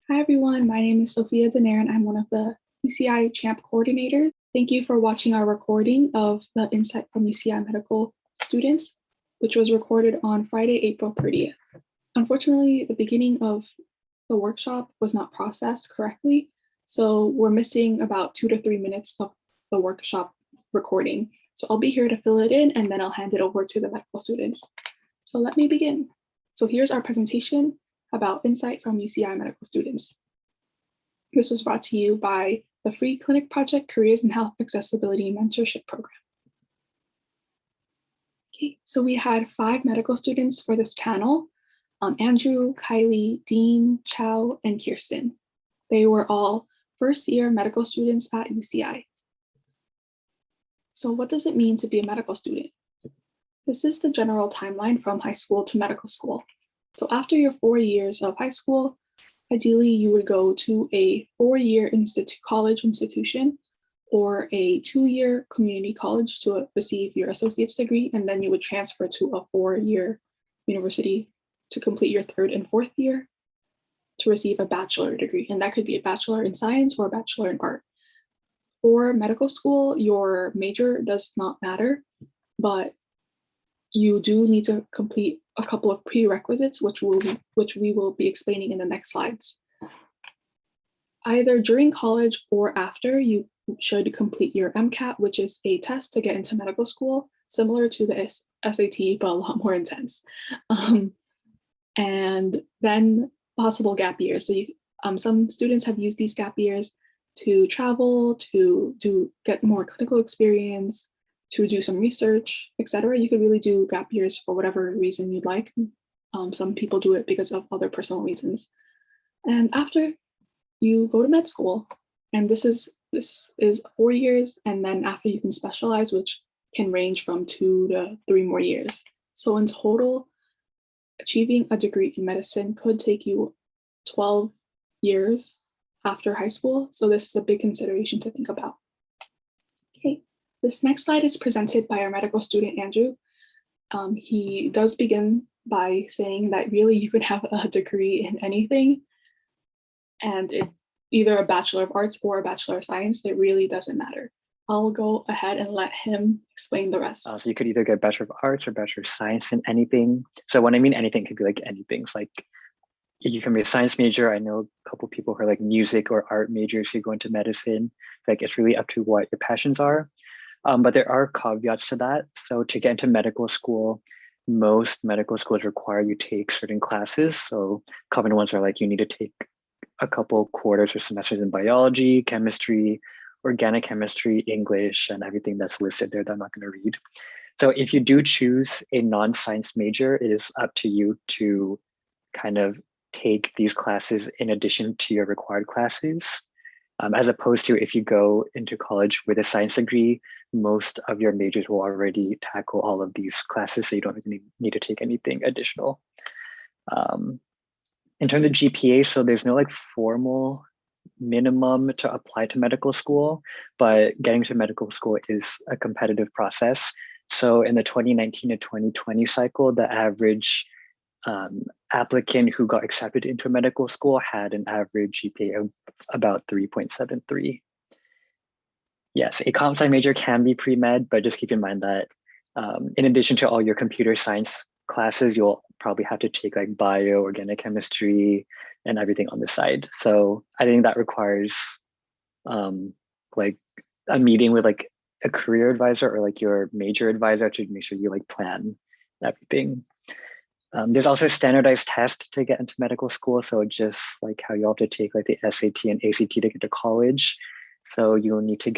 Hi everyone, my name is Sophia Denaire and I'm one of the UCI CHAMP coordinators. Thank you for watching our recording of the Insight from UCI Medical Students, which was recorded on Friday, April 30th. Unfortunately, the beginning of the workshop was not processed correctly, so we're missing about 2 to 3 minutes of the workshop recording. So I'll be here to fill it in and then I'll hand it over to the medical students. So let me begin. So here's our presentation about Insight from UCI Medical Students. This was brought to you by the Free Clinic Project Careers in Health Accessibility Mentorship Program. Okay, so we had 5 medical students for this panel, Andrew, Kylie, Dean, Chau, and Kirsten. They were all first-year medical students at UCI. So what does it mean to be a medical student? This is the general timeline from high school to medical school. So after your 4 years of high school, ideally you would go to a 4-year college institution or a 2-year community college to receive your associate's degree, and then you would transfer to a 4-year university to complete your 3rd and 4th year to receive a bachelor degree, and that could be a bachelor in science or a bachelor in art. For medical school, your major does not matter, but you do need to complete a couple of prerequisites, which we will be explaining in the next slides. Either during college or after, you should complete your MCAT, which is a test to get into medical school, similar to the SAT, but a lot more intense. And then possible gap years. So some students have used these gap years to travel, to get more clinical experience, to do some research, etc. You could really do gap years for whatever reason you'd like. Some people do it because of other personal reasons. And after you go to med school, and this is 4 years, and then after you can specialize, which can range from 2 to 3 more years. So in total, achieving a degree in medicine could take you 12 years after high school. So this is a big consideration to think about. Okay. This next slide is presented by our medical student, Andrew. He does begin by saying that really you could have a degree in anything, and either a Bachelor of Arts or a Bachelor of Science, it really doesn't matter. I'll go ahead and let him explain the rest. So you could either get Bachelor of Arts or Bachelor of Science in anything. So when I mean anything, it could be like anything. It's like you can be a science major. I know a couple people who are like music or art majors who go into medicine. Like it's really up to what your passions are. But there are caveats to that. So to get into medical school, most medical schools require you take certain classes. So common ones are like you need to take a couple quarters or semesters in biology, chemistry, organic chemistry, English, and everything that's listed there that I'm not going to read. So if you do choose a non-science major, it is up to you to kind of take these classes in addition to your required classes. As opposed to if you go into college with a science degree, most of your majors will already tackle all of these classes, so you don't even need to take anything additional. In terms of GPA, so there's no like formal minimum to apply to medical school, but getting to medical school is a competitive process. So in the 2019 to 2020 cycle, the average applicant who got accepted into a medical school had an average GPA of about 3.73. Yes, a comp sci major can be pre-med, but just keep in mind that in addition to all your computer science classes, you'll probably have to take like bio, organic chemistry, and everything on the side. So I think that requires like a meeting with like a career advisor or like your major advisor to make sure you like plan everything. There's also a standardized test to get into medical school. So just like how you have to take like the SAT and ACT to get to college. So you'll need to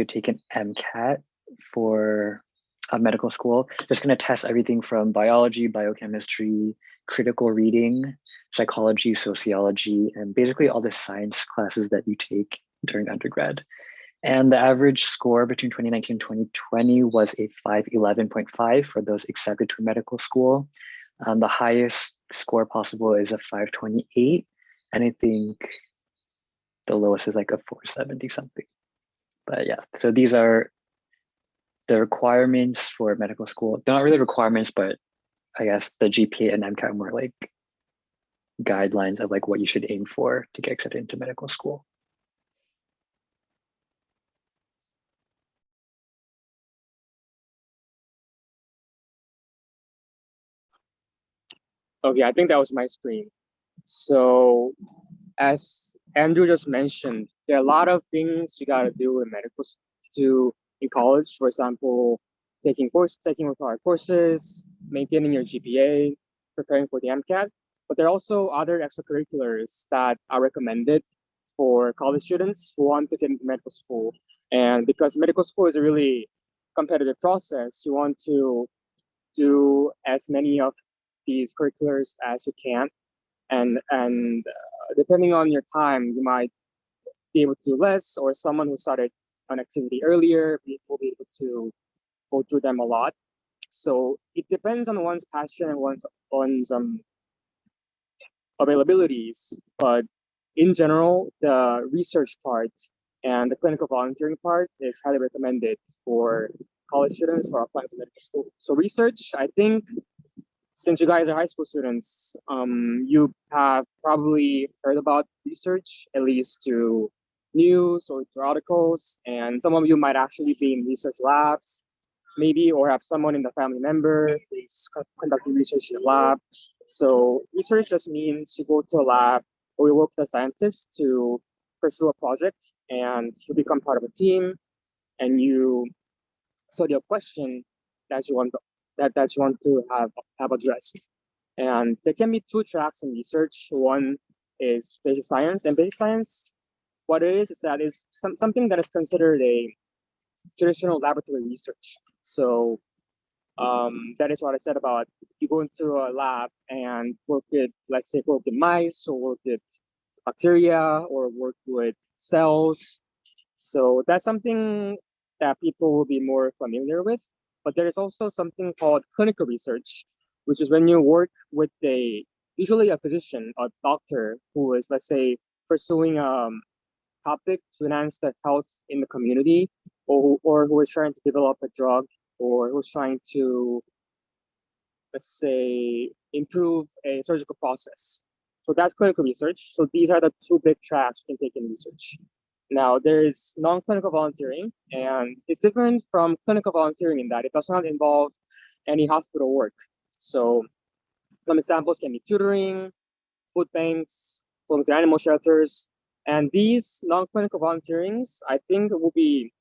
take an MCAT for medical school. Just going to test everything from biology, biochemistry, critical reading, psychology, sociology, and basically all the science classes that you take during undergrad. And the average score between 2019 and 2020 was a 511.5 for those accepted to medical school. The highest score possible is a 528. And I think the lowest is like a 470 something. But yeah, so these are the requirements for medical school. They're not really requirements, but I guess the GPA and MCAT are more like guidelines of like what you should aim for to get accepted into medical school. Okay, I think that was my screen. So as Andrew just mentioned, there are a lot of things you got to do in college. For example, taking required courses, maintaining your GPA, preparing for the MCAT. But there are also other extracurriculars that are recommended for college students who want to get into medical school. And because medical school is a really competitive process, you want to do as many of these curriculars as you can. And depending on your time, you might be able to do less, or someone who started an activity earlier will be able to go through them a lot. So it depends on one's passion and one's availabilities. But in general, the research part and the clinical volunteering part is highly recommended for college students who are applying to medical school. So research, I think, since you guys are high school students, you have probably heard about research, at least through news or through articles, and some of you might actually be in research labs, maybe, or have someone in the family member who's conducting research in a lab. So research just means you go to a lab or you work with a scientist to pursue a project, and you become part of a team, and you study a question that you want to have addressed. And there can be two tracks in research. One is basic science, and basic science, what it is that is something that is considered a traditional laboratory research. So that is what I said about you go into a lab and work with, let's say, work with mice or work with bacteria or work with cells. So that's something that people will be more familiar with. But there is also something called clinical research, which is when you work with usually a physician, a doctor who is, let's say, pursuing a topic to enhance the health in the community, or who is trying to develop a drug, or who's trying to, let's say, improve a surgical process. So that's clinical research. So these are the two big tracks you can take in research. Now, there is non-clinical volunteering, and it's different from clinical volunteering in that it does not involve any hospital work. So some examples can be tutoring, food banks, going to animal shelters, and these non-clinical volunteerings, I think, will be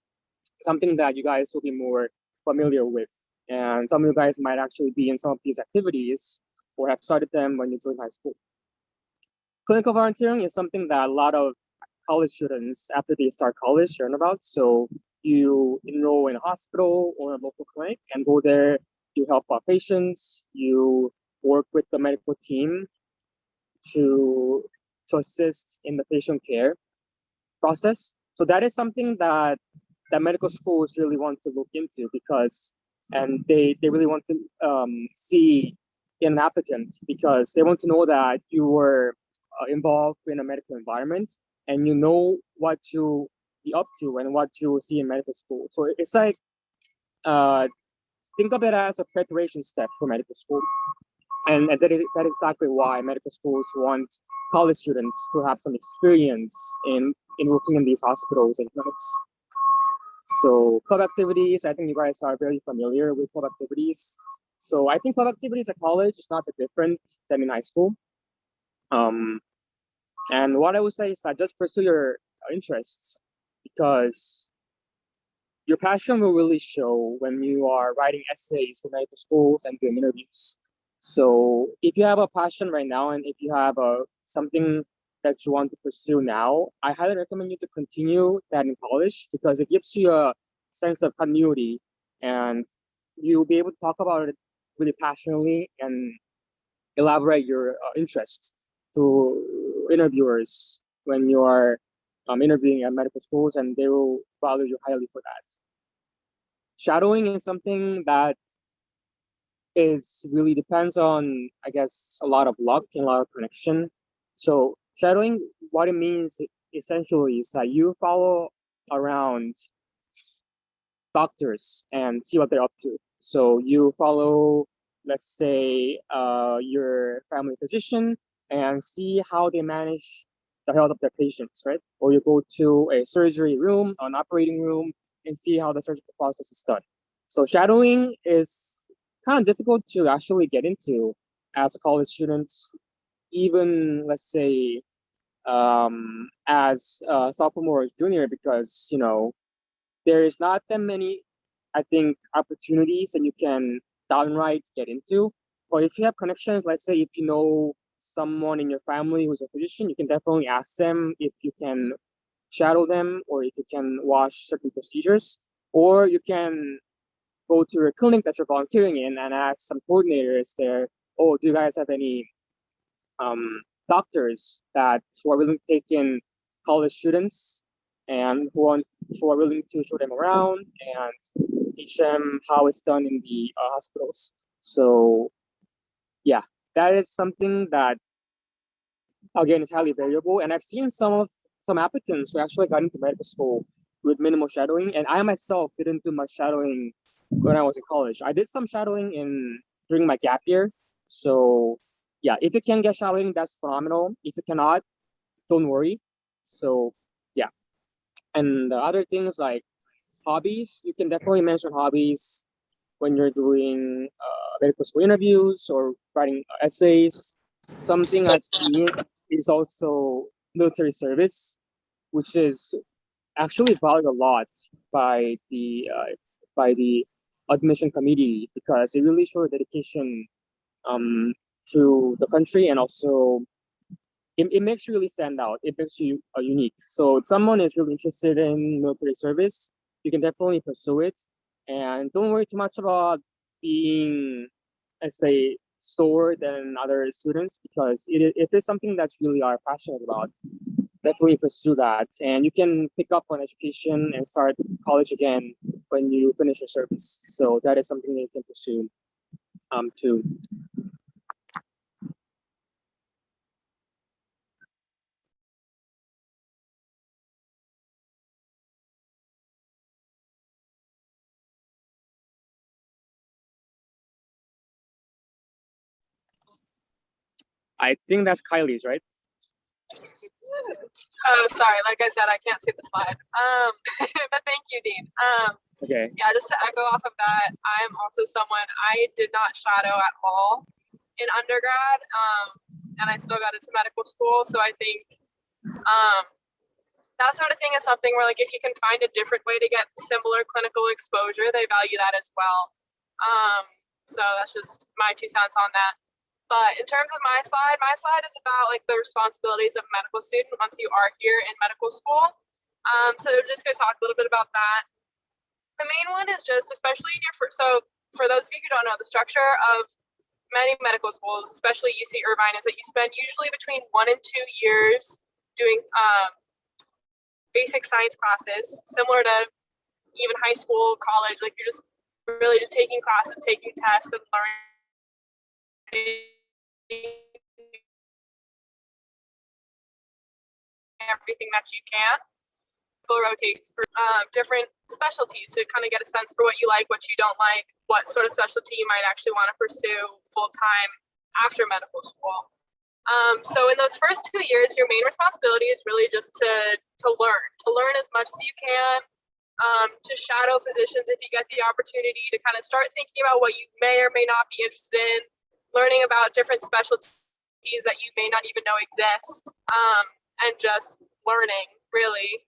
something that you guys will be more familiar with. And some of you guys might actually be in some of these activities or have started them when you joined high school. Clinical volunteering is something that a lot of college students, after they start college, learn about. So you enroll in a hospital or a local clinic and go there, you help out patients, you work with the medical team to assist in the patient care process. So that is something that medical schools really want to look into, because, and they really want to see in an applicant, because they want to know that you were involved in a medical environment and you know what you be up to and what you see in medical school. So it's like, think of it as a preparation step for medical school. And that is exactly why medical schools want college students to have some experience in working in these hospitals and clinics. So club activities, I think you guys are very familiar with club activities. So I think club activities at college is not that different than in high school. And what I would say is that just pursue your interests, because your passion will really show when you are writing essays for medical schools and doing interviews. So if you have a passion right now, and if you have something that you want to pursue now, I highly recommend you to continue that in college, because it gives you a sense of continuity and you'll be able to talk about it really passionately and elaborate your interests to interviewers when you are interviewing at medical schools, and they will value you highly for that. Shadowing is something that is really depends on, I guess, a lot of luck and a lot of connection. So shadowing, what it means essentially is that you follow around doctors and see what they're up to. So you follow, let's say, your family physician, and see how they manage the health of their patients, right? Or you go to a surgery room, an operating room, and see how the surgical process is done. So shadowing is kind of difficult to actually get into as a college student, even let's say as a sophomore or junior, because there is not that many, I think, opportunities that you can downright get into. But if you have connections, let's say if you know someone in your family who's a physician, you can definitely ask them if you can shadow them or if you can watch certain procedures, or you can go to your clinic that you're volunteering in and ask some coordinators there, oh, do you guys have any doctors that who are willing to take in college students and who are willing to show them around and teach them how it's done in the hospitals. So yeah, that is something that again is highly variable. And I've seen some applicants who actually got into medical school with minimal shadowing, and I myself didn't do much shadowing when I was in college. I did some shadowing during my gap year. So yeah, if you can get shadowing, that's phenomenal. If you cannot, don't worry. So yeah, and the other things like hobbies, you can definitely mention hobbies when you're doing medical school interviews or writing essays. Something I've seen is also military service, which is actually valued a lot by the admission committee because it really shows dedication um, to the country, and also it makes you really stand out. It makes you unique. So if someone is really interested in military service, you can definitely pursue it. And don't worry too much about being, let's say, slower than other students, because if it's something that you really are passionate about, definitely pursue that. And you can pick up on education and start college again when you finish your service. So that is something that you can pursue too. I think that's Kylie's, right? Oh, sorry. Like I said, I can't see the slide. But thank you, Dean. Okay. Yeah, just to echo off of that, I am also someone I did not shadow at all in undergrad, and I still got into medical school. So I think that sort of thing is something where, like, if you can find a different way to get similar clinical exposure, they value that as well. So that's just my 2 cents on that. But in terms of my slide is about like the responsibilities of a medical student once you are here in medical school. So just going to talk a little bit about that. The main one is just, especially in your first, so for those of you who don't know, the structure of many medical schools, especially UC Irvine, is that you spend usually between 1 and 2 years doing basic science classes, similar to even high school, college. Like you're just really just taking classes, taking tests, and learning everything that you can. People rotate through different specialties to kind of get a sense for what you like, what you don't like, what sort of specialty you might actually want to pursue full time after medical school. So in those first 2 years, your main responsibility is really just to learn as much as you can, to shadow physicians if you get the opportunity, to kind of start thinking about what you may or may not be interested in, learning about different specialties that you may not even know exist, and just learning, really.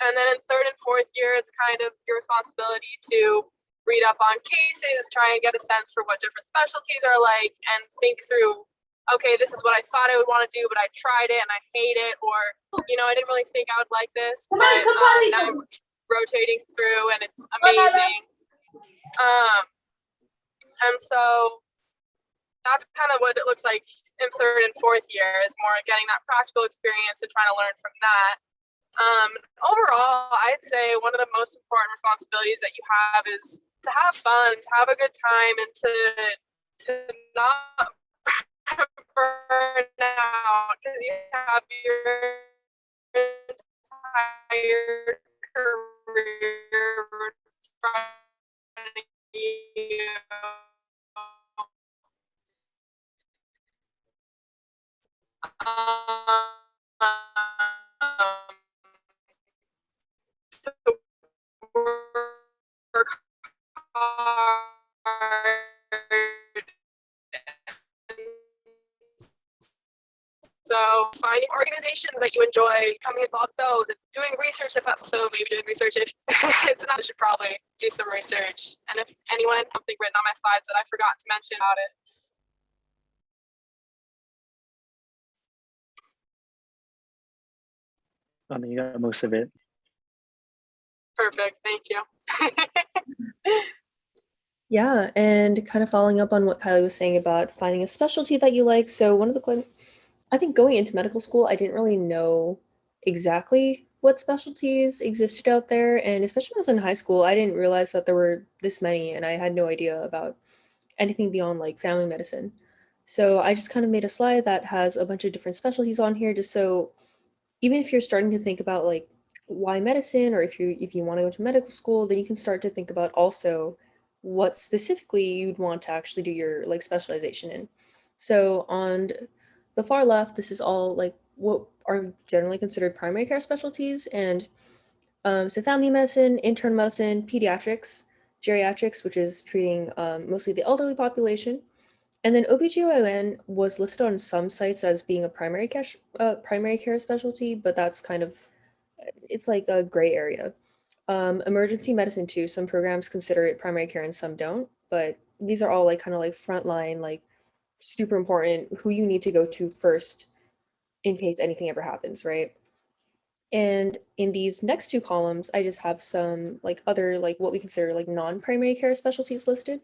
And then in third and fourth year, it's kind of your responsibility to read up on cases, try and get a sense for what different specialties are like, and think through, okay, this is what I thought I would want to do, but I tried it and I hate it, or, I didn't really think I would like this, but now I'm rotating through and it's amazing. And so that's kind of what it looks like in third and fourth year, is more getting that practical experience and trying to learn from that. Overall, I'd say one of the most important responsibilities that you have is to have fun, to have a good time, and to not burn out, because you have your entire career in front of you. To work hard. So finding organizations that you enjoy, becoming involved with those, and doing research if that's so, maybe doing research if it's not, you should probably do some research. And if anyone has something written on my slides that I forgot to mention about it. I think you got most of it. Perfect, thank you. Yeah, and kind of following up on what Kylie was saying about finding a specialty that you like. So one of the, I think going into medical school, I didn't really know exactly what specialties existed out there. And especially when I was in high school, I didn't realize that there were this many, and I had no idea about anything beyond like family medicine. So I just kind of made a slide that has a bunch of different specialties on here, just so even if you're starting to think about like why medicine, or if you want to go to medical school, then you can start to think about also what specifically you'd want to actually do your like specialization in. So on the far left, this is all like what are generally considered primary care specialties, and so family medicine, internal medicine, pediatrics, geriatrics, which is treating mostly the elderly population, and then OBGYN was listed on some sites as being a primary care specialty, but that's kind of, it's like a gray area. Emergency medicine too, some programs consider it primary care and some don't, but these are all like kind of like frontline, like super important, who you need to go to first in case anything ever happens, right? And in these next two columns, I just have some like other like what we consider like non-primary care specialties listed.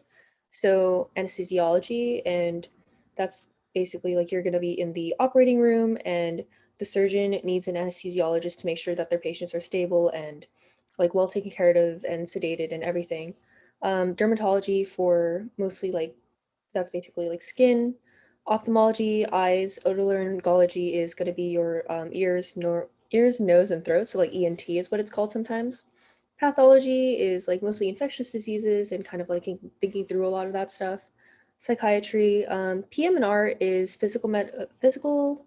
So anesthesiology, and that's basically like you're going to be in the operating room, and the surgeon needs an anesthesiologist to make sure that their patients are stable and like well taken care of and sedated and everything. Dermatology for mostly like, that's basically like skin. Ophthalmology, eyes. Otolaryngology is going to be your ears, nose, and throat. So like ENT is what it's called sometimes. Pathology is like mostly infectious diseases and kind of like thinking through a lot of that stuff. Psychiatry, PM&R is physical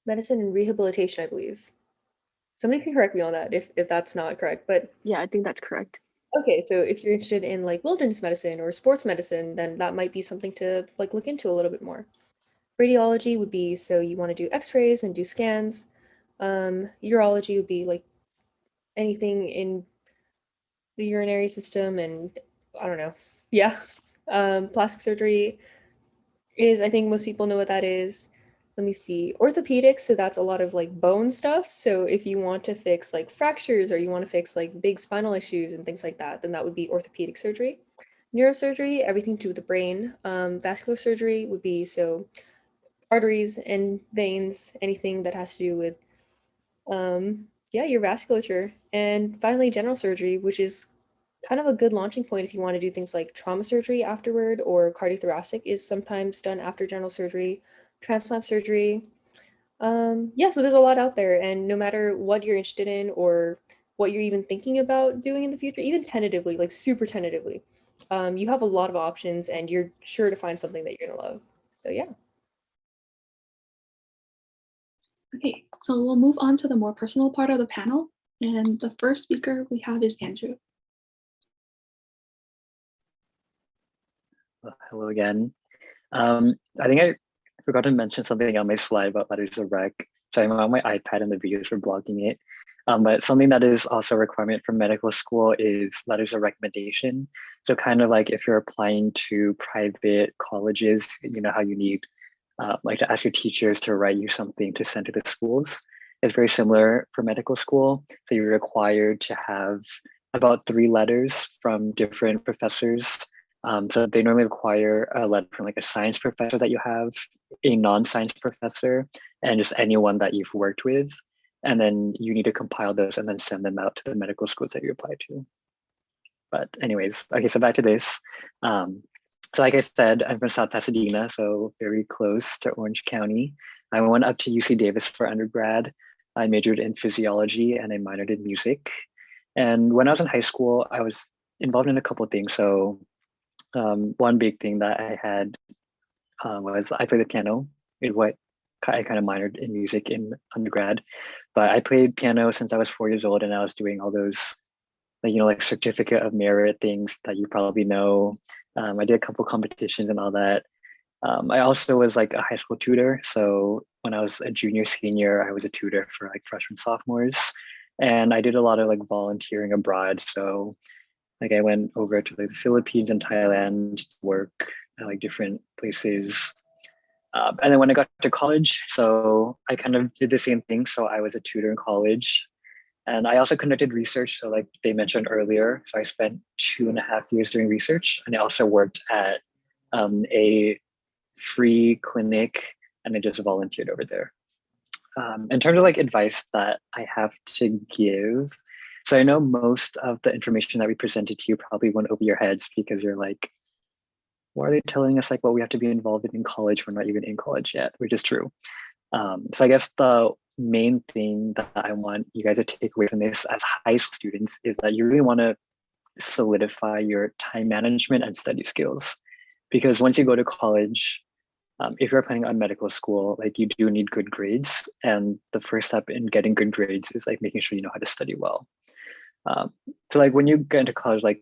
medicine and rehabilitation, I believe. Somebody can correct me on that if that's not correct, but Yeah, I think that's correct. okay, so if you're interested in like wilderness medicine or sports medicine, then that might be something to like look into a little bit more. Radiology would be, so you want to do x-rays and do scans. Urology would be like anything in the urinary system, and I don't know. Yeah. Plastic surgery is, I think most people know what that is. Let me see. Orthopedics, so that's a lot of like bone stuff. So if you want to fix like fractures or you want to fix like big spinal issues and things like that, then that would be orthopedic surgery. Neurosurgery, everything to do with the brain. Vascular surgery would be so arteries and veins, anything that has to do with yeah, your vasculature. And finally, general surgery, which is kind of a good launching point if you want to do things like trauma surgery afterward, or cardiothoracic is sometimes done after general surgery, transplant surgery. Yeah, so there's a lot out there, and no matter what you're interested in or what you're even thinking about doing in the future, even tentatively, like super tentatively, you have a lot of options, and you're sure to find something that you're gonna love. So yeah. Okay, so we'll move on to the more personal part of the panel. And the first speaker we have is Andrew. Hello again. I think I forgot to mention something on my slide about letters of rec. So I'm on my iPad and the videos were blocking it. But something that is also a requirement for medical school is letters of recommendation. So kind of like if you're applying to private colleges, you know how you need like to ask your teachers to write you something to send to the schools. It's very similar for medical school. So you're required to have about 3 letters from different professors. So they normally require a letter from like a science professor that you have, a non-science professor, and just anyone that you've worked with. And then you need to compile those and then send them out to the medical schools that you apply to. But anyways, okay, so back to this. So like I said, I'm from South Pasadena, so very close to Orange County. I went up to UC Davis for undergrad. I majored in physiology and I minored in music. And when I was in high school, I was involved in a couple of things. So one big thing that I had was I played the piano. What? I kind of minored in music in undergrad, but I played piano since I was 4 years old, and I was doing all those like, like certificate of merit things that you probably know. I did a couple competitions and all that. I also was like a high school tutor. So when I was a junior, senior, I was a tutor for like freshmen, sophomores. And I did a lot of like volunteering abroad. So like I went over to like the Philippines and Thailand to work at like different places. And then when I got to college, so I kind of did the same thing. So I was a tutor in college. And I also conducted research. So like they mentioned earlier, so I spent 2.5 years doing research. And I also worked at a free clinic, and I just volunteered over there. In terms of like advice that I have to give, so I know most of the information that we presented to you probably went over your heads because you're like, why are they telling us like what we have to be involved in college? We're not even in college yet, which is true. So I guess the main thing that I want you guys to take away from this as high school students is that you really want to solidify your time management and study skills. Because once you go to college, if you're planning on medical school, like you do need good grades. And the first step in getting good grades is like making sure you know how to study well. So like when you get into college, like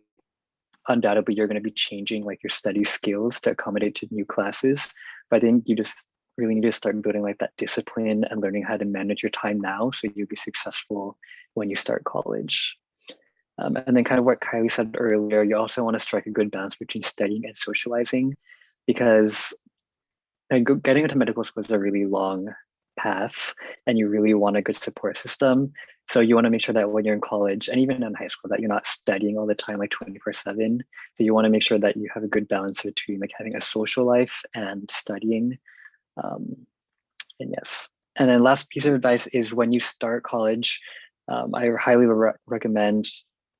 undoubtedly you're going to be changing like your study skills to accommodate to new classes. But I think you just really need to start building like that discipline and learning how to manage your time now so you'll be successful when you start college. And then kind of what Kylie said earlier, you also want to strike a good balance between studying and socializing, because getting into medical school is a really long path and you really want a good support system. So you want to make sure that when you're in college and even in high school that you're not studying all the time like 24/7. So you want to make sure that you have a good balance between like having a social life and studying. And yes. And then last piece of advice is when you start college, I highly recommend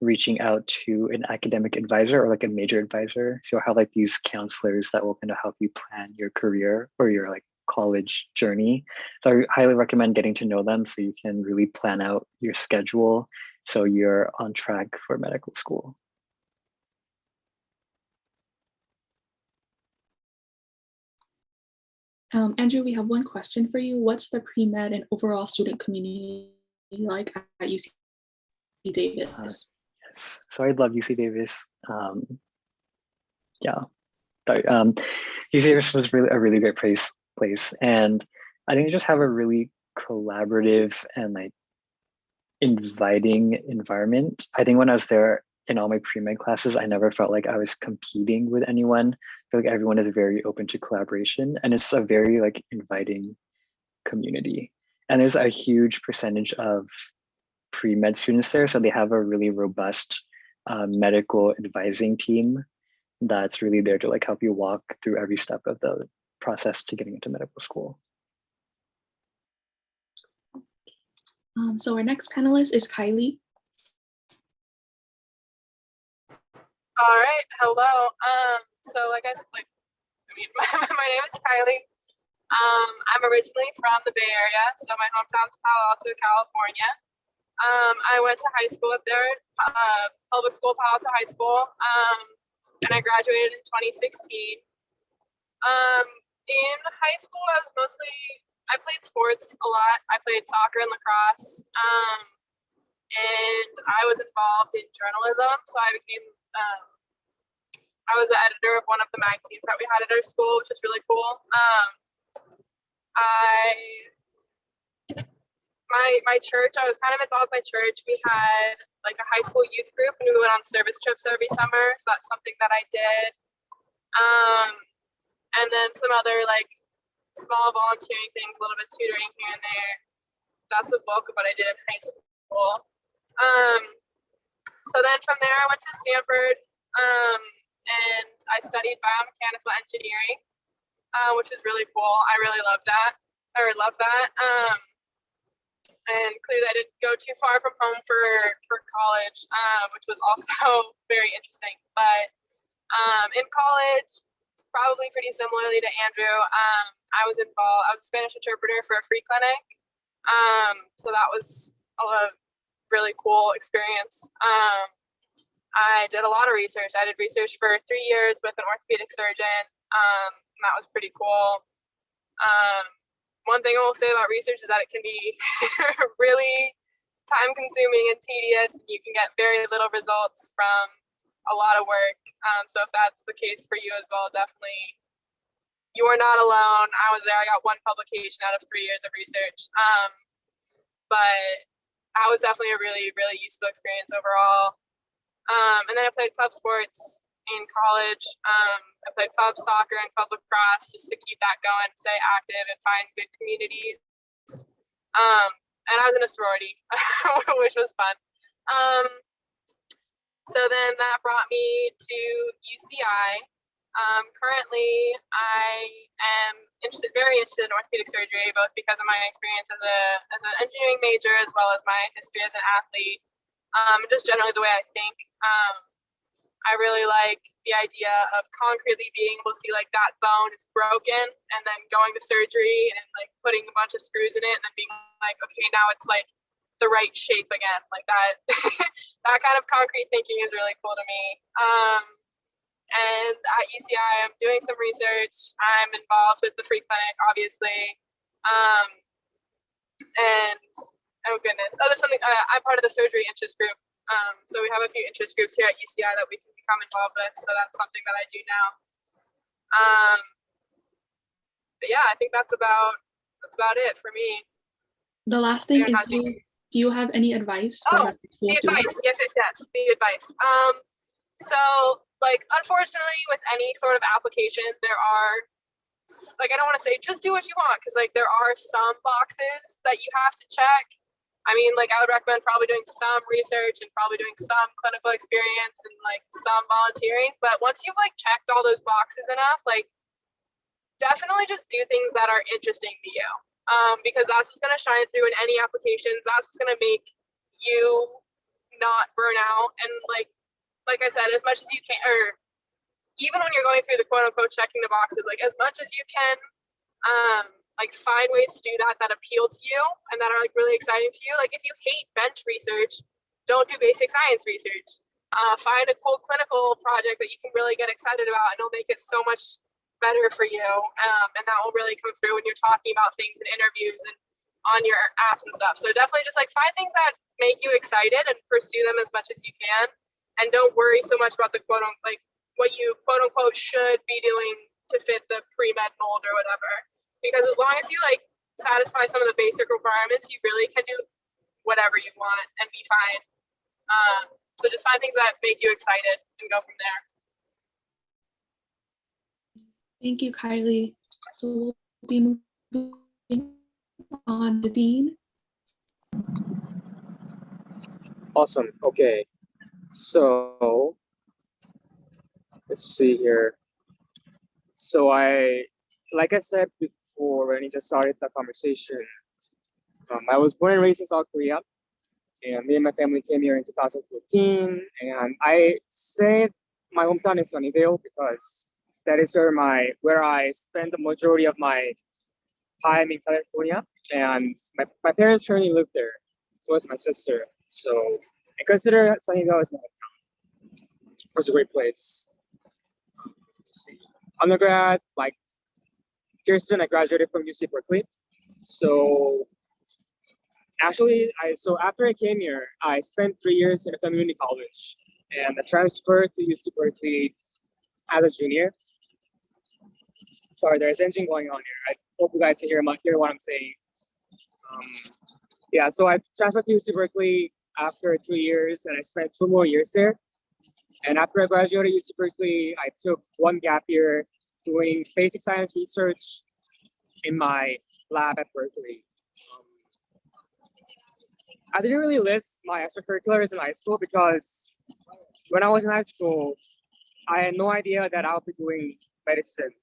reaching out to an academic advisor or like a major advisor. So you'll have like these counselors that will kind of help you plan your career or your like college journey. So I highly recommend getting to know them so you can really plan out your schedule so you're on track for medical school. Andrew, we have one question for you. What's the pre-med and overall student community like at UC Davis? Yes, so I love UC Davis. Yeah, UC Davis was really a really great place, and I think they just have a really collaborative and like inviting environment. I think when I was there in all my pre-med classes, I never felt like I was competing with anyone. I feel like everyone is very open to collaboration, and it's a very like inviting community. And there's a huge percentage of pre-med students there, so they have a really robust medical advising team that's really there to like help you walk through every step of the process to getting into medical school. So our next panelist is Kylie. All right, hello. So like my name is Kylie. I'm originally from the Bay Area, so my hometown's Palo Alto, California. I went to high school up there, public school, Palo Alto High School, and I graduated in 2016. In high school, I played sports a lot. I played soccer and lacrosse, and I was involved in journalism. So I was the editor of one of the magazines that we had at our school, which was really cool. My church, I was kind of involved with my church. We had like a high school youth group and we went on service trips every summer. So that's something that I did. And then some other like small volunteering things, a little bit tutoring here and there. That's the bulk of what I did in high school. So then from there I went to Stanford and I studied biomechanical engineering, which is really cool. I really love that. And clearly I didn't go too far from home for college, which was also very interesting. But in college, probably pretty similarly to Andrew, I was a Spanish interpreter for a free clinic. So that was a really cool experience. I did a lot of research. I did research for 3 years with an orthopedic surgeon. And that was pretty cool. one thing I will say about research is that it can be really time consuming and tedious. You can get very little results from a lot of work. So if that's the case for you as well, definitely you are not alone. I was there. I got one publication out of 3 years of research. But that was definitely a really, really useful experience overall. And then I played club sports in college. I played club soccer and club lacrosse just to keep that going, stay active, and find good communities. And I was in a sorority, which was fun. So then that brought me to UCI. Currently, I am very interested in orthopedic surgery, both because of my experience as an engineering major, as well as my history as an athlete, just generally the way I think. I really like the idea of concretely being able to see like that bone is broken and then going to surgery and like putting a bunch of screws in it and then being like, okay, now it's like the right shape again. Like that, that kind of concrete thinking is really cool to me. And at UCI, I'm doing some research. I'm involved with the free clinic, obviously. And oh goodness, there's something, I'm part of the surgery interest group. So we have a few interest groups here at UCI that we can become involved with. So that's something that I do now. But yeah, I think that's about it for me. The last thing is, do you have any advice for school students? Yes, the advice. So like, unfortunately, with any sort of application, there are, like, I don't want to say just do what you want, because like there are some boxes that you have to check. I mean, like, I would recommend probably doing some research and probably doing some clinical experience and like some volunteering. But once you've like checked all those boxes enough, like, definitely just do things that are interesting to you, because that's what's going to shine through in any applications. That's what's going to make you not burn out. And like I said, as much as you can, or even when you're going through the quote unquote checking the boxes, like as much as you can, like find ways to do that appeal to you and that are like really exciting to you. Like if you hate bench research, don't do basic science research. Find a cool clinical project that you can really get excited about, and it'll make it so much better for you. And that will really come through when you're talking about things in interviews and on your apps and stuff. So definitely just like find things that make you excited and pursue them as much as you can. And don't worry so much about the quote unquote, like what you quote unquote should be doing to fit the pre-med mold or whatever. Because as long as you like satisfy some of the basic requirements, you really can do whatever you want and be fine. So just find things that make you excited and go from there. Thank you, Kylie. So we'll be moving on to Dean. Awesome. Okay. So let's see here. So like I said before, when we just started the conversation, I was born and raised in South Korea, and me and my family came here in 2014. And I say my hometown is Sunnyvale because that is where I spend the majority of my time in California. And my parents currently live there, so is my sister. So I consider Sunnyvale as my hometown. It was a great place. Let's see. Undergrad, like Kirsten, I graduated from UC Berkeley. So actually, after I came here, I spent 3 years in a community college, and I transferred to UC Berkeley as a junior. Sorry, there's engine going on here. I hope you guys can hear what I'm saying. Yeah, so I transferred to UC Berkeley after 3 years, and I spent 2 more years there. And after I graduated UC Berkeley, I took 1 gap year doing basic science research in my lab at Berkeley. I didn't really list my extracurriculars in high school because when I was in high school, I had no idea that I'll be doing medicine,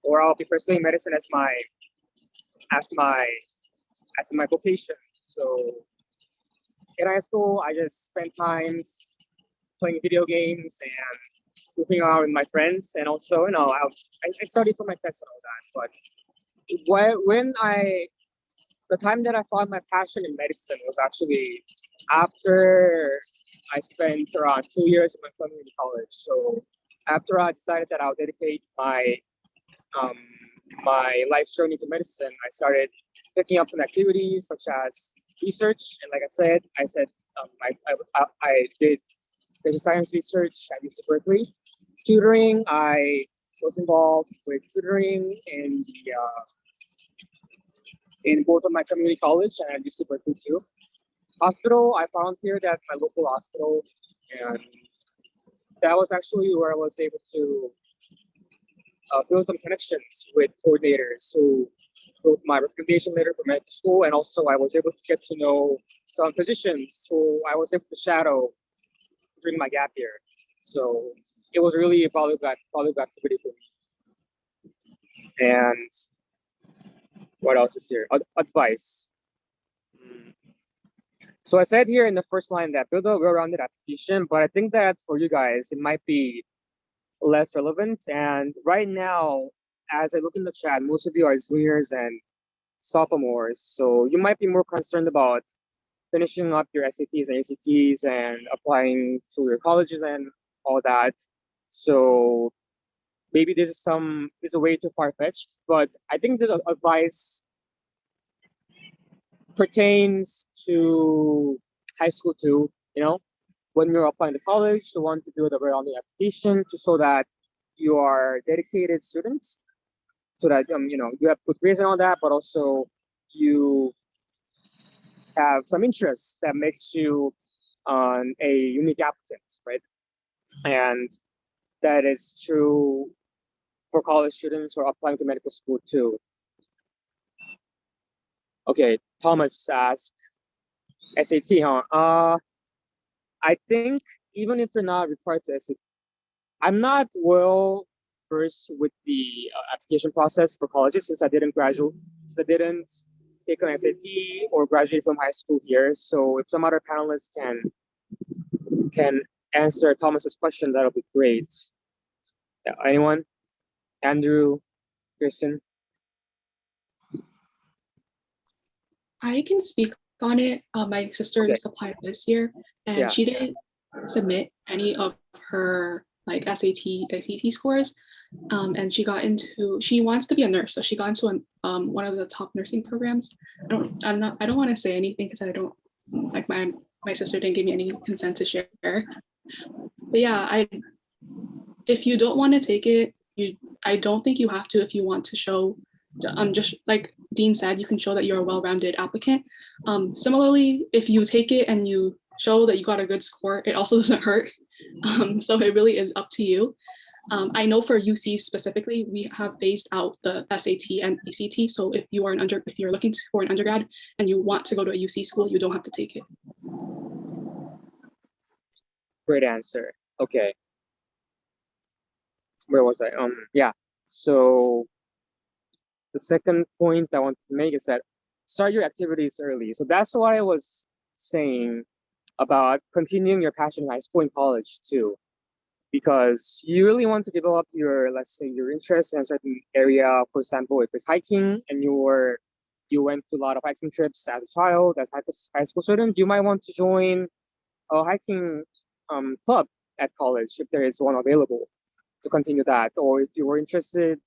or I'll be pursuing medicine as my vocation. So in high school, I just spent times playing video games and goofing around with my friends, and also, I studied for my tests and all that. But the time that I found my passion in medicine was actually after I spent around 2 years in my community college. So after I decided that I'll dedicate my my life's journey to medicine, I started picking up some activities such as research. And like I said, I did data science research at UC Berkeley. Tutoring, I was involved with tutoring in both of my community college and at UC Berkeley too. Hospital, I volunteered at my local hospital, and that was actually where I was able to build some connections with coordinators who wrote my recommendation letter for medical school, and also I was able to get to know some physicians who I was able to shadow during my gap year. So it was really a valuable activity for me. And what else is here? Advice. So I said here in the first line that build a well-rounded application, but I think that for you guys, it might be less relevant. And right now, as I look in the chat, most of you are juniors and sophomores. So you might be more concerned about finishing up your SATs and ACTs and applying to your colleges and all that. So maybe this is a way too far-fetched, but I think this advice pertains to high school too. When you're applying to college, you want to build a well-rounded application so that you are dedicated students, so that you have good grades and all that, but also you have some interest that makes you a unique applicant, right? And that is true for college students who are applying to medical school too. Okay, Thomas asked, SAT, huh? I think even if you're not required to SAT, I'm not well versed with the application process for colleges since I didn't take an SAT or graduate from high school here. So if some other panelists can answer Thomas's question, that'll be great. Yeah, anyone? Andrew, Kirsten? I can speak on it. My sister just applied this year, and she didn't submit any of her SAT, ACT scores, and she wants to be a nurse, so she got into one of the top nursing programs. I don't want to say anything because I don't my sister didn't give me any consent to share. But yeah, if you don't want to take it, I don't think you have to if you want to show. Just like Dean said, you can show that you're a well-rounded applicant. Similarly, if you take it and you show that you got a good score, it also doesn't hurt. So it really is up to you. I know for UC specifically, we have phased out the SAT and ACT. So if you're looking for an undergrad and you want to go to a UC school, you don't have to take it. Great answer. Okay. Where was I? Yeah. So the second point I want to make is that start your activities early. So that's what I was saying about continuing your passion in high school and college too, because you really want to develop let's say your interest in a certain area. For example, if it's hiking and you went to a lot of hiking trips as a child, as a high school student, you might want to join a hiking club at college if there is one available to continue that. Or if you were interested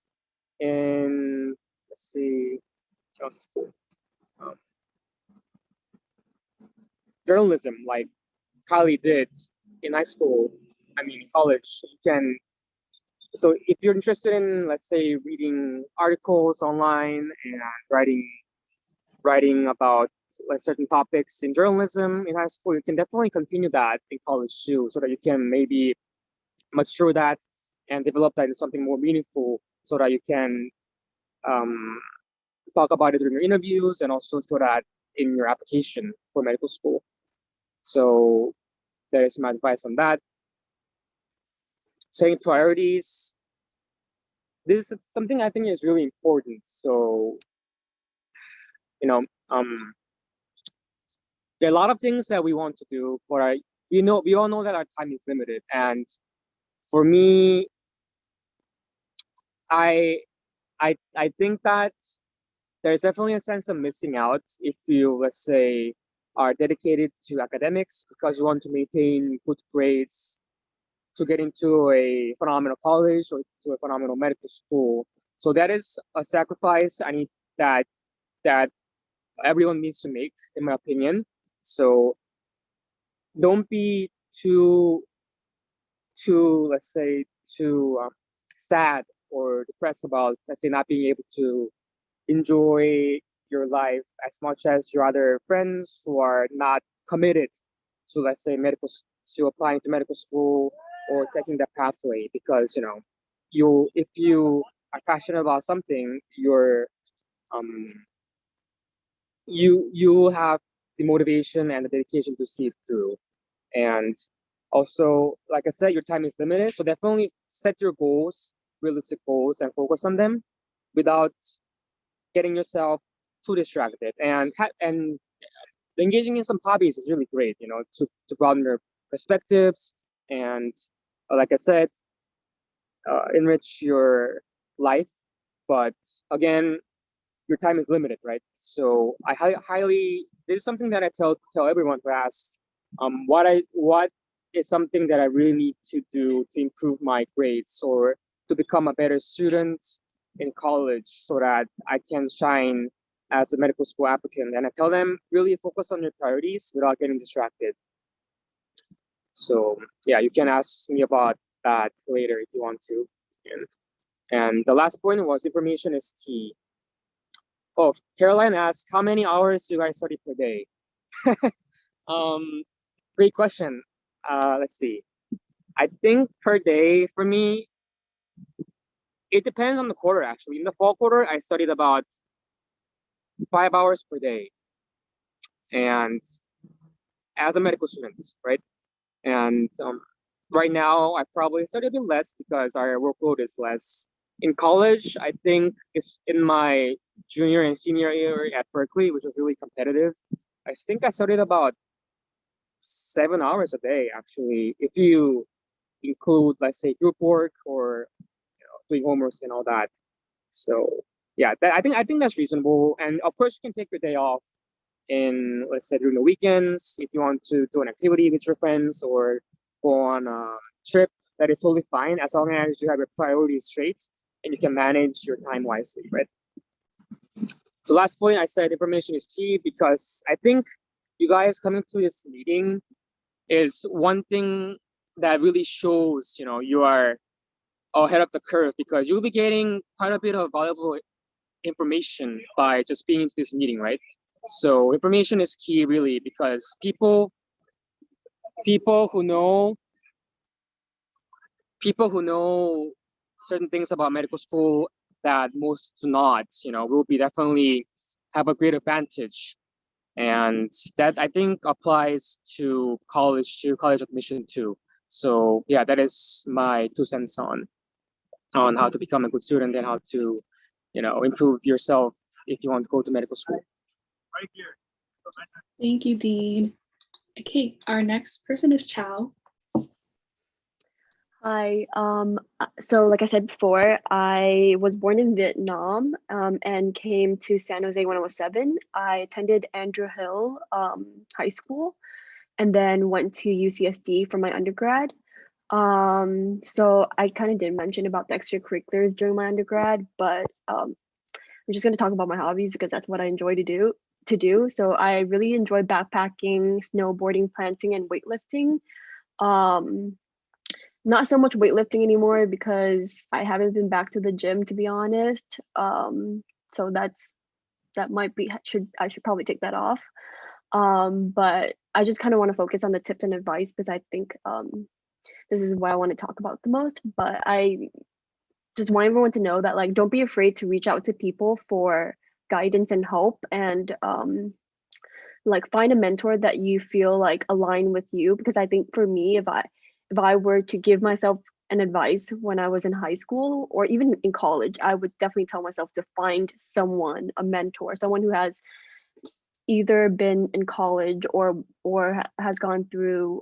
in, let's see, journalism, like Kylie did in college, you can. So if you're interested in, let's say, reading articles online and writing about certain topics in journalism in high school, you can definitely continue that in college too, so that you can maybe mature that and develop that into something more meaningful, so that you can talk about it during your interviews and also show that in your application for medical school. So there is my advice on that. Setting priorities. This is something I think is really important. So, there are a lot of things that we want to do, but we all know that our time is limited. And for me, I think that there's definitely a sense of missing out if you, let's say, are dedicated to academics because you want to maintain good grades to get into a phenomenal college or to a phenomenal medical school. So that is a sacrifice that everyone needs to make, in my opinion. So don't be too let's say too sad or depressed about, let's say, not being able to enjoy your life as much as your other friends who are not committed to, let's say, to applying to medical school or taking that pathway. Because if you are passionate about something, you have the motivation and the dedication to see it through. And also, like I said, your time is limited, so definitely set your goals, realistic goals, and focus on them without getting yourself too distracted. And engaging in some hobbies is really great, to broaden your perspectives and, like I said, enrich your life. But again, your time is limited, right? So I highly, this is something that I tell everyone who asks, what is something that I really need to do to improve my grades or to become a better student in college so that I can shine as a medical school applicant. And I tell them, really focus on your priorities without getting distracted. So yeah, you can ask me about that later if you want to. And the last point was information is key. Oh, Caroline asked, how many hours do you guys study per day? Great question. Let's see. I think per day for me, it depends on the quarter actually. In the fall quarter, I studied about 5 hours per day. And as a medical student, right? And right now, I probably study a bit less because our workload is less. In college, I think it's in my junior and senior year at Berkeley, which was really competitive. I think I studied about 7 hours a day, actually, if you include, let's say, group work or doing homework and all that. So yeah, I think that's reasonable. And of course, you can take your day off in, let's say, during the weekends if you want to do an activity with your friends or go on a trip. That is totally fine as long as you have your priorities straight and you can manage your time wisely, right? So last point, I said information is key because I think you guys coming to this meeting is one thing that really shows, you are ahead of the curve because you'll be getting quite a bit of valuable information by just being into this meeting, right? So information is key really because people who know certain things about medical school that most do not, will be definitely have a great advantage. And that I think applies to college admission too. So yeah, that is my 2 cents on how to become a good student and how to, improve yourself if you want to go to medical school. Right here. Thank you, Dean. Okay, our next person is Chau. Hi, so like I said before, I was born in Vietnam and came to San Jose when I was 7. I attended Andrew Hill High School and then went to UCSD for my undergrad. So I kind of did mention about the extracurriculars during my undergrad, but I'm just going to talk about my hobbies because that's what I enjoy to do. So I really enjoy backpacking, snowboarding, planting, and weightlifting. Not so much weightlifting anymore because I haven't been back to the gym, to be honest. So that might be I should probably take that off. But I just kind of want to focus on the tips and advice because I think this is what I want to talk about the most. But I just want everyone to know that don't be afraid to reach out to people for guidance and help, and find a mentor that you feel align with you. Because I think for me, if I were to give myself an advice when I was in high school or even in college, I would definitely tell myself to find someone, a mentor, someone who has either been in college or has gone through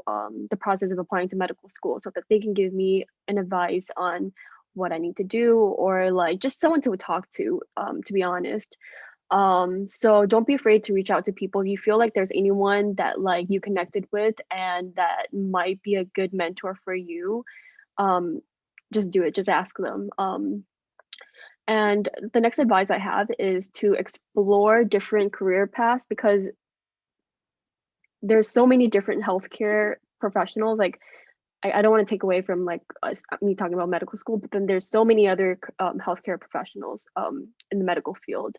the process of applying to medical school so that they can give me an advice on what I need to do, or just someone to talk to be honest. So don't be afraid to reach out to people. If you feel like there's anyone that you connected with and that might be a good mentor for you, just do it. Just ask them. And the next advice I have is to explore different career paths, because there's so many different healthcare professionals. Like, I don't want to take away from like me talking about medical school, but then there's so many other healthcare professionals in the medical field.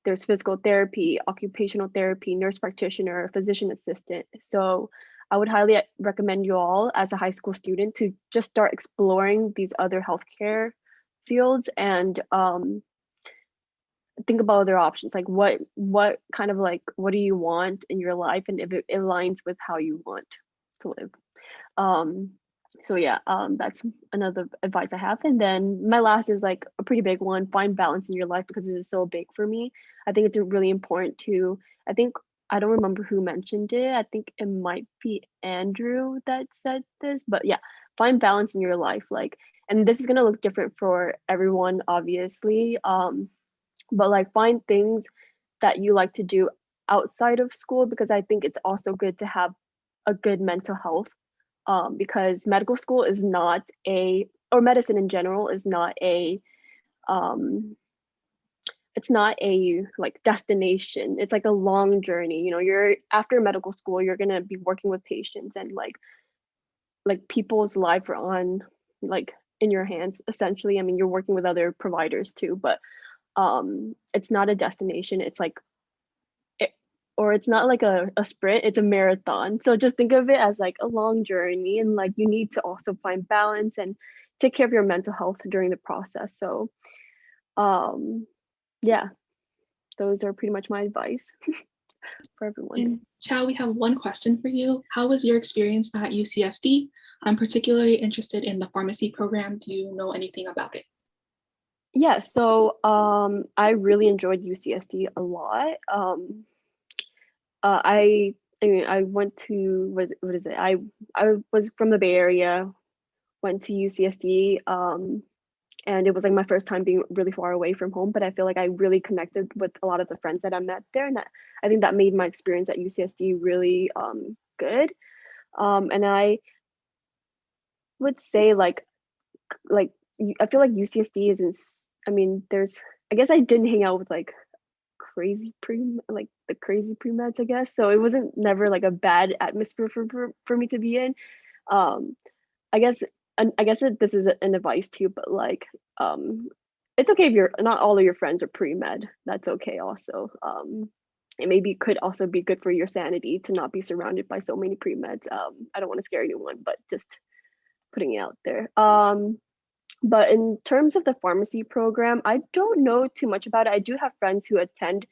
There's physical therapy, occupational therapy, nurse practitioner, physician assistant. So I would highly recommend you all as a high school student to just start exploring these other healthcare fields and think about other options. Like what kind of like, what do you want in your life, and if it aligns with how you want to live. So yeah, that's another advice I have. And then my last is like a pretty big one: find balance in your life, because this is so big for me. I think it's really important to, I don't remember who mentioned it. I think it might be Andrew that said this, but yeah, find balance in your life. Like, and this is gonna look different for everyone, obviously. But like, find things that you like to do outside of school, because I think it's also good to have a good mental health. Because medical school is not or medicine in general is not it's not a like destination. It's like a long journey. You know, you're after medical school, you're gonna be working with patients, and like people's lives are on like in your hands essentially. I mean, you're working with other providers too, but it's not a destination. It's like or it's not like a sprint, it's a marathon. So just think of it as like a long journey, and like you need to also find balance and take care of your mental health during the process. So yeah, those are pretty much my advice for everyone. And Chau, we have one question for you. How was your experience at UCSD? I'm particularly interested in the pharmacy program. Do you know anything about it? Yeah, so I really enjoyed UCSD a lot. I mean, I went to what is it? I was from the Bay Area, went to UCSD, and it was like my first time being really far away from home. But I feel like I really connected with a lot of the friends that I met there, and I think that made my experience at UCSD really good. And I would say like I feel like UCSD isn't. I mean, I guess I didn't hang out with like the crazy pre-meds, I guess. So it wasn't never like a bad atmosphere for me to be in. I guess this is an advice too, but like it's okay if you're not all of your friends are pre-med. That's okay also. It maybe could also be good for your sanity to not be surrounded by so many pre-meds. I don't want to scare anyone, but just putting it out there. But in terms of the pharmacy program, I don't know too much about it. I do have friends who attend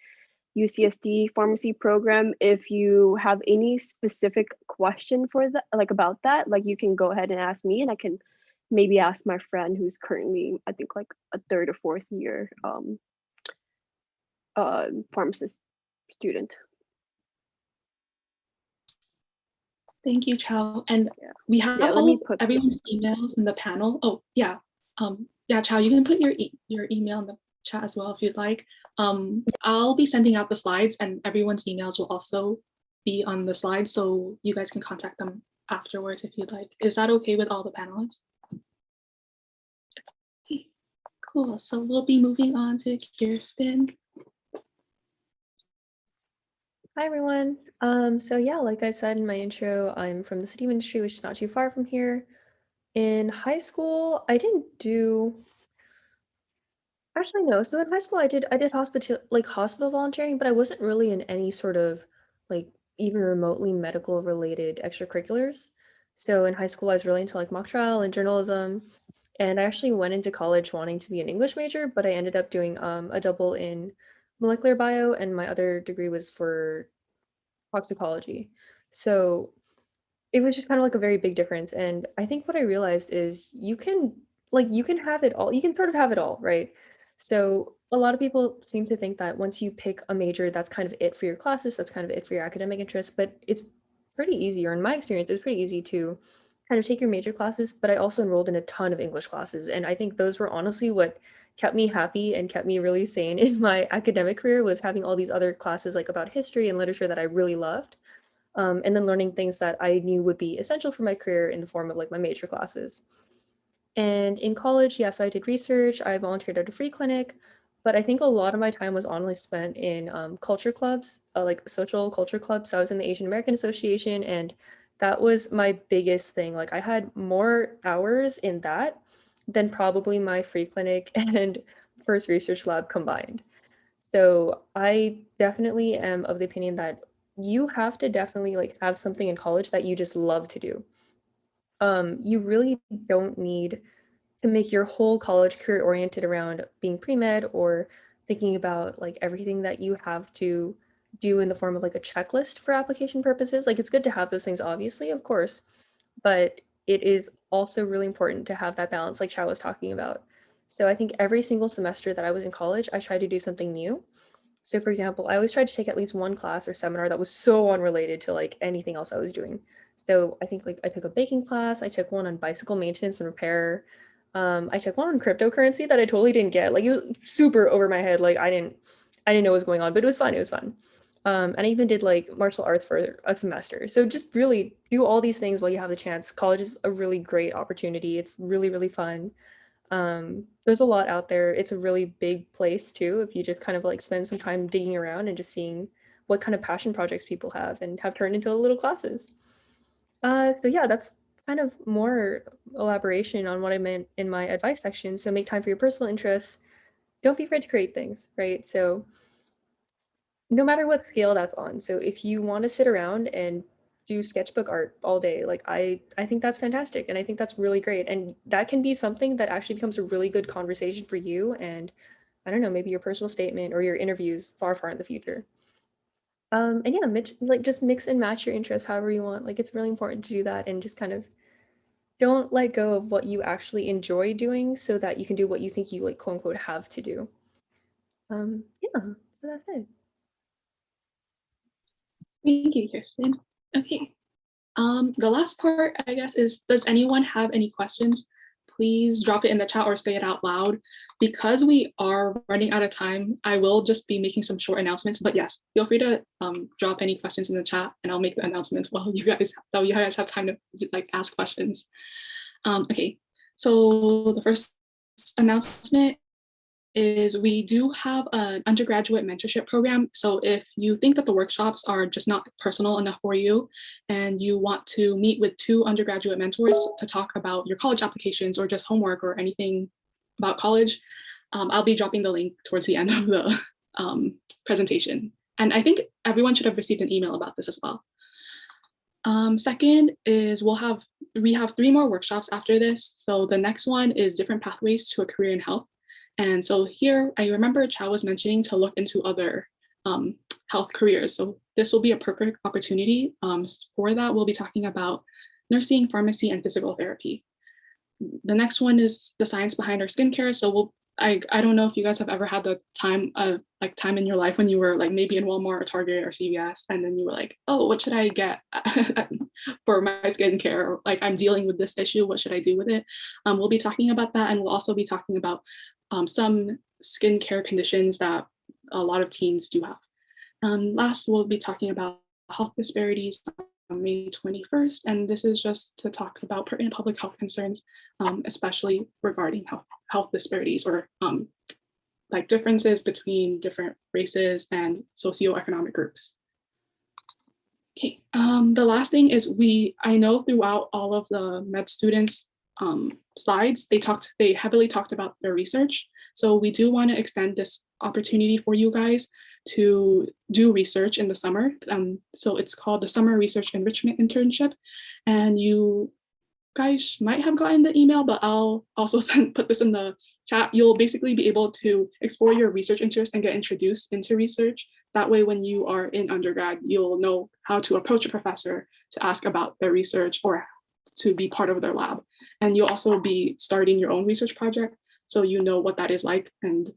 UCSD pharmacy program. If you have any specific question for that, like about that, like you can go ahead and ask me, and I can maybe ask my friend who's currently, I think, like a 3rd or 4th year pharmacist student. Thank you, Chau. And Yeah. we have everyone's emails in the panel. Oh, yeah. Yeah, Chau, you can put your email in the chat as well if you'd like. I'll be sending out the slides, and everyone's emails will also be on the slides, so you guys can contact them afterwards if you'd like. Is that okay with all the panelists? Okay, cool. So we'll be moving on to Kirsten. Hi, everyone. So yeah, like I said in my intro, I'm from the city of industry, which is not too far from here. In high school, I didn't do, actually no. So in high school, I did hospital volunteering, but I wasn't really in any sort of like even remotely medical related extracurriculars. So in high school, I was really into like mock trial and journalism. And I actually went into college wanting to be an English major, but I ended up doing a double in molecular bio, and my other degree was for toxicology. So it was just kind of like a very big difference. And I think what I realized is you can have it all. You can sort of have it all, right? So a lot of people seem to think that once you pick a major, that's kind of it for your classes, that's kind of it for your academic interests, but it's pretty easy, or in my experience, it's pretty easy to kind of take your major classes. But I also enrolled in a ton of English classes. And I think those were honestly what kept me happy and kept me really sane in my academic career, was having all these other classes like about history and literature that I really loved. And then learning things that I knew would be essential for my career in the form of like my major classes. And in college, yes, I did research. I volunteered at a free clinic, but I think a lot of my time was honestly spent in culture clubs, like social culture clubs. So I was in the Asian American Association, and that was my biggest thing. Like I had more hours in that than probably my free clinic and first research lab combined. So I definitely am of the opinion that you have to definitely like have something in college that you just love to do. You really don't need to make your whole college career oriented around being pre-med or thinking about like everything that you have to do in the form of like a checklist for application purposes. Like it's good to have those things, obviously, of course, but it is also really important to have that balance, like Chau was talking about. So I think every single semester that I was in college, I tried to do something new. So for example, I always tried to take at least one class or seminar that was so unrelated to like anything else I was doing. So I think like I took a baking class, I took one on bicycle maintenance and repair. I took one on cryptocurrency that I totally didn't get. Like it was super over my head. Like I didn't know what was going on, but it was fun. It was fun. And I even did like martial arts for a semester. So just really do all these things while you have the chance. College is a really great opportunity. It's really, really fun. There's a lot out there. It's a really big place too, if you just kind of like spend some time digging around and just seeing what kind of passion projects people have and have turned into little classes. So yeah, that's kind of more elaboration on what I meant in my advice section. So make time for your personal interests. Don't be afraid to create things, right? So no matter what scale that's on. So if you want to sit around and do sketchbook art all day, like I think that's fantastic, and I think that's really great, and that can be something that actually becomes a really good conversation for you, and I don't know, maybe your personal statement or your interviews far in the future. And yeah, like just mix and match your interests however you want. Like it's really important to do that and just kind of don't let go of what you actually enjoy doing so that you can do what you think you like quote unquote have to do. Yeah, so that's it. Thank you, Kirsten. Okay. The last part, I guess, is does anyone have any questions? Please drop it in the chat or say it out loud. Because we are running out of time, I will just be making some short announcements. But yes, feel free to drop any questions in the chat, and I'll make the announcements while you guys have time to like ask questions. Okay, so the first announcement is we do have an undergraduate mentorship program. So if you think that the workshops are just not personal enough for you and you want to meet with 2 undergraduate mentors to talk about your college applications or just homework or anything about college, I'll be dropping the link towards the end of the presentation. And I think everyone should have received an email about this as well. Second is we have 3 more workshops after this. So the next one is different pathways to a career in health. And so here, I remember Chau was mentioning to look into other health careers. So this will be a perfect opportunity. For that, we'll be talking about nursing, pharmacy, and physical therapy. The next one is the science behind our skincare. So I don't know if you guys have ever had the time in your life when you were like maybe in Walmart or Target or CVS, and then you were like, oh, what should I get for my skincare? Or, like, I'm dealing with this issue, what should I do with it? We'll be talking about that, and we'll also be talking about some skincare conditions that a lot of teens do have. Last, we'll be talking about health disparities on May 21st, and this is just to talk about pertinent public health concerns, especially regarding health disparities or like differences between different races and socioeconomic groups. Okay, the last thing is I know throughout all of the med students slides, they heavily talked about their research. So we do want to extend this opportunity for you guys to do research in the summer. So it's called the Summer Research Enrichment Internship. And you guys might have gotten the email, but I'll also put this in the chat. You'll basically be able to explore your research interest and get introduced into research. That way, when you are in undergrad, you'll know how to approach a professor to ask about their research or to be part of their lab. And you'll also be starting your own research project, so you know what that is like. And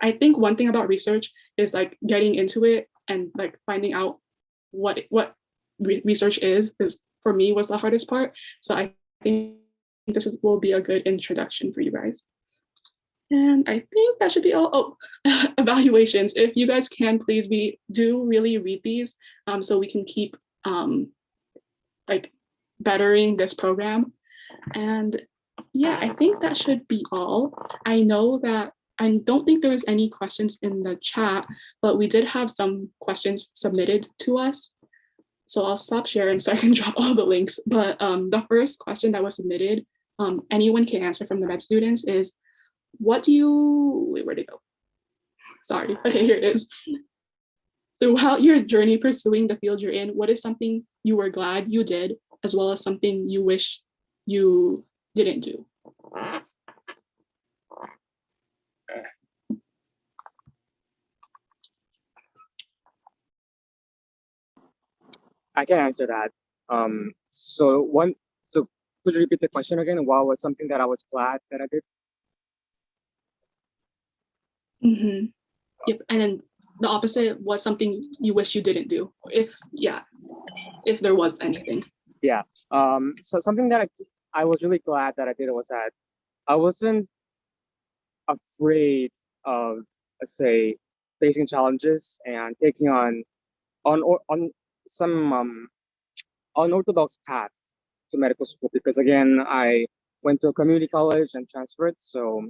I think one thing about research is like getting into it and like finding out what research is for me was the hardest part. So I think will be a good introduction for you guys. And I think that should be all. Oh, evaluations. If you guys can, please, we do really read these so we can keep like bettering this program. And Yeah, I think that should be all. I know that I don't think there was any questions in the chat, but we did have some questions submitted to us. So I'll stop sharing so I can drop all the links. But the first question that was submitted, anyone can answer from the med students is, what do you, wait, where'd it go? Sorry, okay, here it is. Throughout your journey pursuing the field you're in, what is something you were glad you did, as well as something you wish you didn't do? I can answer that. So could you repeat the question again? What was something that I was glad that I did? Mm-hmm. Yep, and then the opposite was something you wish you didn't do, if there was anything. Yeah. So something that I was really glad that I did was that I wasn't afraid of, let's say, facing challenges and taking on some unorthodox path to medical school, because again, I went to a community college and transferred, so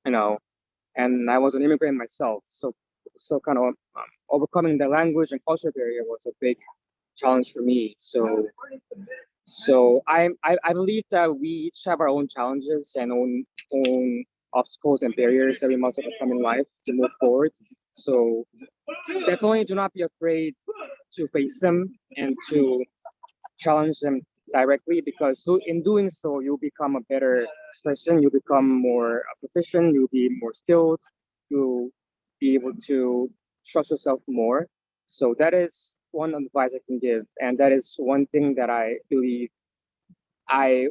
and I was an immigrant myself, so kind of overcoming the language and culture barrier was a big challenge for me. So I believe that we each have our own challenges and own obstacles and barriers that we must overcome in life to move forward. So definitely do not be afraid to face them and to challenge them directly, because in doing so, you'll become a better person, you'll become more proficient, you'll be more skilled, you'll be able to trust yourself more. So that is one advice I can give. And that is one thing that I believe I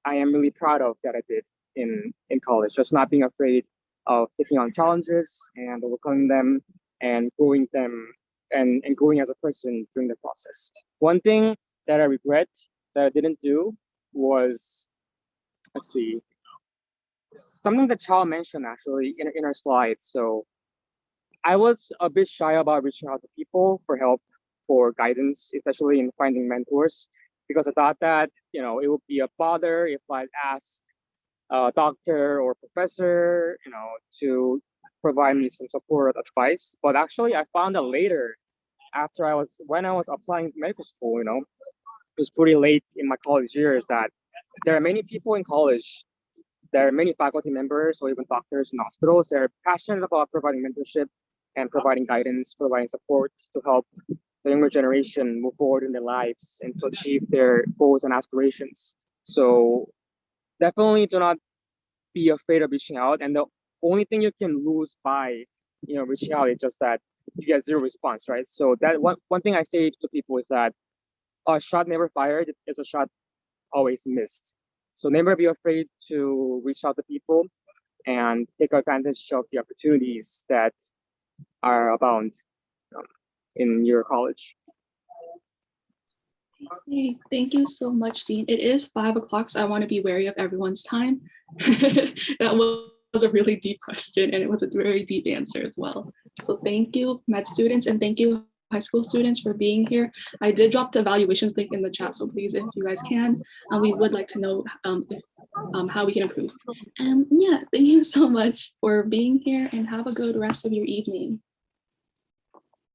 am really proud of that I did in college, just not being afraid of taking on challenges and overcoming them and growing and growing as a person during the process. One thing that I regret that I didn't do was, let's see, something that Chau mentioned actually in our slides. So I was a bit shy about reaching out to people for help, for guidance, especially in finding mentors, because I thought that, it would be a bother if I asked a doctor or professor, to provide me some support or advice. But actually, I found out later, when I was applying to medical school, it was pretty late in my college years, that there are many people in college, there are many faculty members or even doctors in hospitals that are passionate about providing mentorship and providing guidance, providing support to help the younger generation move forward in their lives and to achieve their goals and aspirations. So definitely do not be afraid of reaching out. And the only thing you can lose by, reaching out is just that you get zero response, right? So that one thing I say to people is that a shot never fired is a shot always missed. So never be afraid to reach out to people and take advantage of the opportunities that are abound in your college. Hey, thank you so much, Dean. It is 5 o'clock, so I want to be wary of everyone's time. That was a really deep question, and it was a very deep answer as well. So thank you, med students, and thank you, high school students, for being here. I did drop the evaluations link in the chat, so please, if you guys can, we would like to know how we can improve. And yeah, thank you so much for being here, and have a good rest of your evening.